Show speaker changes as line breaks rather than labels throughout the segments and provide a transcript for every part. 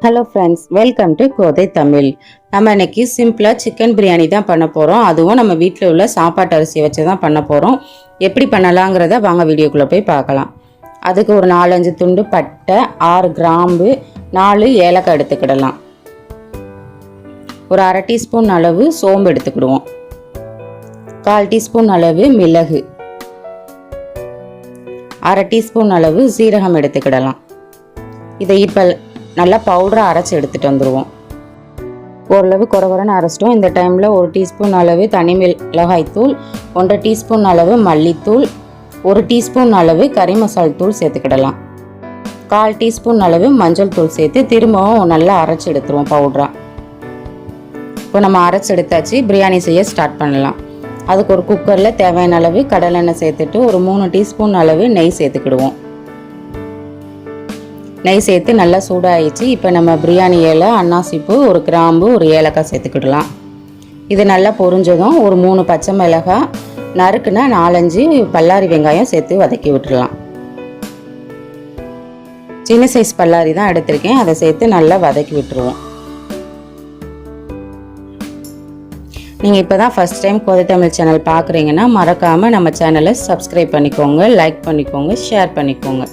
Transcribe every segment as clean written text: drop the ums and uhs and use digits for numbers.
Hello friends, welcome to கோதை தமிழ். நம்ம இன்னைக்கு சிம்பிளாக சிக்கன் பிரியாணி தான் பண்ண போகிறோம். அதுவும் நம்ம வீட்டில் உள்ள சாப்பாட்டு அரிசியை வச்சு தான் பண்ண போகிறோம். எப்படி பண்ணலாங்கிறத வாங்க வீடியோக்குள்ளே போய் பார்க்கலாம். அதுக்கு ஒரு 4-5 துண்டு பட்டை, 6 கிராம்பு, 4 ஏலக்காய் எடுத்துக்கிடலாம். ஒரு அரை டீஸ்பூன் அளவு சோம்பு எடுத்துக்கிடுவோம். 1/4 டீஸ்பூன் அளவு மிளகு, அரை டீஸ்பூன் அளவு சீரகம் எடுத்துக்கிடலாம். இதை இப்போ நல்லா பவுடராக அரைச்சி எடுத்துகிட்டு வந்துடுவோம். ஓரளவு குறகுறன்னு அரைச்சிட்டோம். இந்த டைமில் 1 டீஸ்பூன் அளவு தனி மிளகாய்த்தூள், 1/2 டீஸ்பூன் அளவு மல்லித்தூள், 1 டீஸ்பூன் அளவு கறி மசால் தூள் சேர்த்துக்கிடலாம். 1/4 டீஸ்பூன் அளவு மஞ்சள் தூள் சேர்த்து திரும்பவும் நல்லா அரைச்சி எடுத்துருவோம் பவுடராக. இப்போ நம்ம அரைச்சி எடுத்தாச்சு. பிரியாணி செய்ய ஸ்டார்ட் பண்ணலாம். அதுக்கு ஒரு குக்கரில் தேவையான அளவு கடலெண்ணெய் சேர்த்துட்டு ஒரு 3 டீஸ்பூன் அளவு நெய் சேர்த்துக்கிடுவோம். நெய் சேர்த்து நல்லா சூடாகிடுச்சு. இப்போ நம்ம பிரியாணி இலை, அன்னாசிப்பூ, ஒரு கிராம்பு, ஒரு ஏலக்காய் சேர்த்துக்கிடலாம். இது நல்லா பொரிஞ்சதும் ஒரு 3 பச்சை மிளகாய், நறுக்குன்னா 4-5 பல்லாரி வெங்காயம் சேர்த்து வதக்கி விட்டுடலாம். சின்ன சைஸ் பல்லாரி தான் எடுத்திருக்கேன், அதை சேர்த்து நல்லா வதக்கி விட்டுருவோம். நீங்கள் இப்போ தான் ஃபஸ்ட் டைம் கோதை தமிழ் சேனல் பார்க்குறீங்கன்னா மறக்காமல் நம்ம சேனலை சப்ஸ்கிரைப் பண்ணிக்கோங்க, லைக் பண்ணிக்கோங்க, ஷேர் பண்ணிக்கோங்க.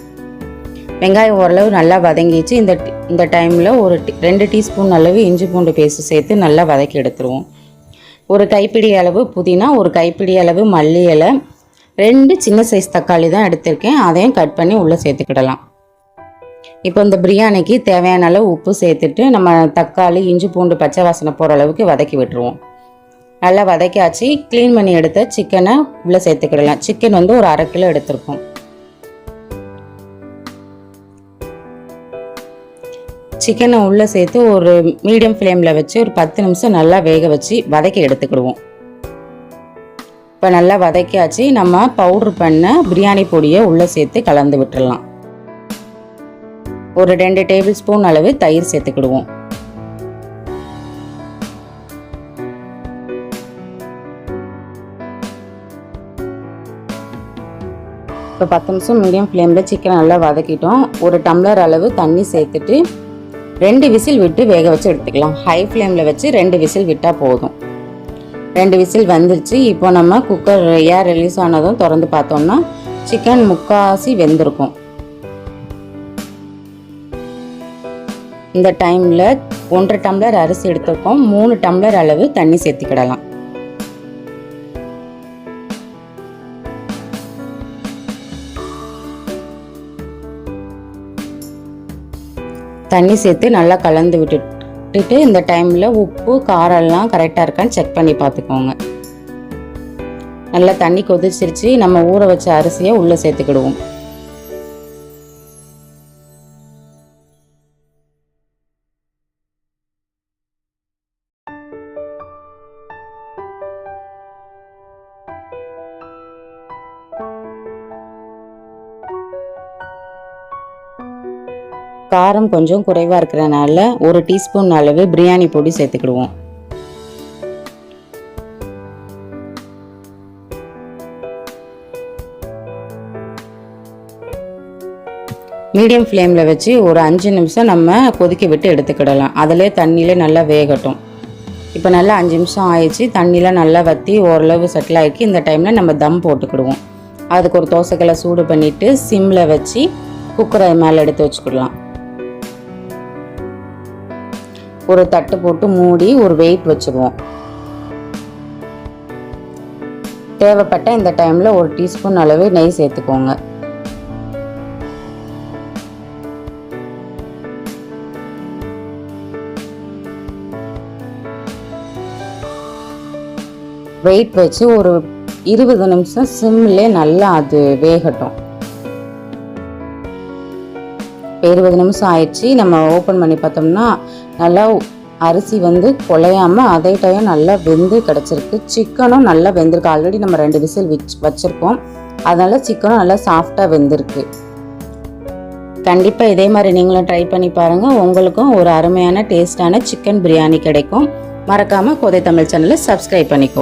வெங்காயம் ஓரளவு நல்லா வதங்கிச்சு. இந்த டைமில் ஒரு 2 டீஸ்பூன் அளவு இஞ்சி பூண்டு பேஸ்ட் சேர்த்து நல்லா வதக்கி எடுத்துருவோம். ஒரு கைப்பிடி அளவு புதினா, ஒரு கைப்பிடி அளவு மல்லி இலை, 2 சின்ன சைஸ் தக்காளி தான் எடுத்திருக்கேன், அதையும் கட் பண்ணி உள்ளே சேர்த்துக்கிடலாம். இப்போ இந்த பிரியாணிக்கு தேவையான அளவு உப்பு சேர்த்துட்டு நம்ம தக்காளி, இஞ்சி பூண்டு பச்சை வாசனை போகிற அளவுக்கு வதக்கி விட்டுருவோம். நல்லா வதக்கியாச்சு. க்ளீன் பண்ணி எடுத்த சிக்கனை உள்ளே சேர்த்துக்கிடலாம். சிக்கன் வந்து ஒரு 1/2 கிலோ எடுத்திருக்கோம். சிக்கனை உள்ளே சேர்த்து ஒரு மீடியம் ஃப்ளேமில் வச்சு ஒரு 10 நிமிஷம் நல்லா வேக வச்சு வதக்கி எடுத்துக்கிடுவோம். இப்போ நல்லா வதக்கியாச்சு. நம்ம பவுட்ரு பண்ண பிரியாணி பொடியை உள்ளே சேர்த்து கலந்து விட்டுடலாம். ஒரு 2 டேபிள் ஸ்பூன் அளவு தயிர் சேர்த்துக்கிடுவோம். இப்போ 10 நிமிஷம் மீடியம் ஃப்ளேமில் சிக்கனை நல்லா வதக்கிட்டோம். ஒரு டம்ளர் அளவு தண்ணி சேர்த்துட்டு 2 விசில் விட்டு வேக வச்சு எடுத்துக்கலாம். ஹை ஃப்ளேமில் வச்சு 2 விசில் விட்டால் போதும். 2 விசில் வந்துருச்சு. இப்போ நம்ம குக்கர் ஏர் ரிலீஸ் ஆனதும் திறந்து பார்த்தோம்னா சிக்கன் முக்காசி வெந்திருக்கும். இந்த டைமில் 1.5 டம்ளர் அரிசி எடுத்துருக்கோம். 3 டம்ளர் அளவு தண்ணி சேர்த்துக்கிடலாம். தண்ணி சேர்த்து நல்லா கலந்து விட்டுட்டு இந்த டைமில் உப்பு காரம்லாம் கரெக்டாக இருக்கான்னு செக் பண்ணி பார்த்துக்கோங்க. நல்லா தண்ணி கொதிச்சிருச்சு. நம்ம ஊற வச்ச அரிசியை உள்ளே சேர்த்துக்கிடுவோம். காரம் கொஞ்சம் குறைவாக இருக்கிறனால 1 டீஸ்பூன் அளவு பிரியாணி பொடி சேர்த்துக்கிடுவோம். மீடியம் ஃப்ளேமில் வச்சு ஒரு 5 நிமிஷம் நம்ம கொதிக்க விட்டு எடுத்துக்கிடலாம். அதிலே தண்ணியிலே நல்லா வேகட்டும். இப்போ நல்லா 5 நிமிஷம் ஆயிடுச்சு. தண்ணியில் நல்லா வற்றி ஓரளவு செட்டில் ஆகிடுச்சு. இந்த டைமில் நம்ம தம் போட்டுக்கிடுவோம். அதுக்கு ஒரு தோசைக்கல்லை சூடு பண்ணிவிட்டு சிம்மில் வச்சு குக்கரை மேலே எடுத்து வச்சுக்கிடலாம். ஒரு தட்டு போட்டு மூடி ஒரு வெயிட் வச்சுருவோம். தேவைப்பட்ட இந்த டைமில் 1 டீஸ்பூன் அளவு நெய் சேர்த்துக்கோங்க. வெயிட் வச்சு ஒரு 20 நிமிஷம் சிம்மிலே நல்லா அது வேகட்டும். 20 நிமிஷம் ஆயிடுச்சு. நம்ம ஓப்பன் பண்ணி பார்த்தோம்னா நல்லா அரிசி வந்து குலையாமல் அதே டைம் நல்லா வெந்து கிடச்சிருக்கு. சிக்கனும் நல்லா வெந்திருக்கு. ஆல்ரெடி நம்ம 2 விசில் வச்சுருக்கோம். அதனால் சிக்கனும் நல்லா சாஃப்டாக வெந்திருக்கு. கண்டிப்பாக இதே மாதிரி நீங்களும் ட்ரை பண்ணி பாருங்கள். உங்களுக்கும் ஒரு அருமையான டேஸ்டான சிக்கன் பிரியாணி கிடைக்கும். மறக்காமல் கோதை தமிழ் சேனலை சப்ஸ்கிரைப் பண்ணிக்கோ.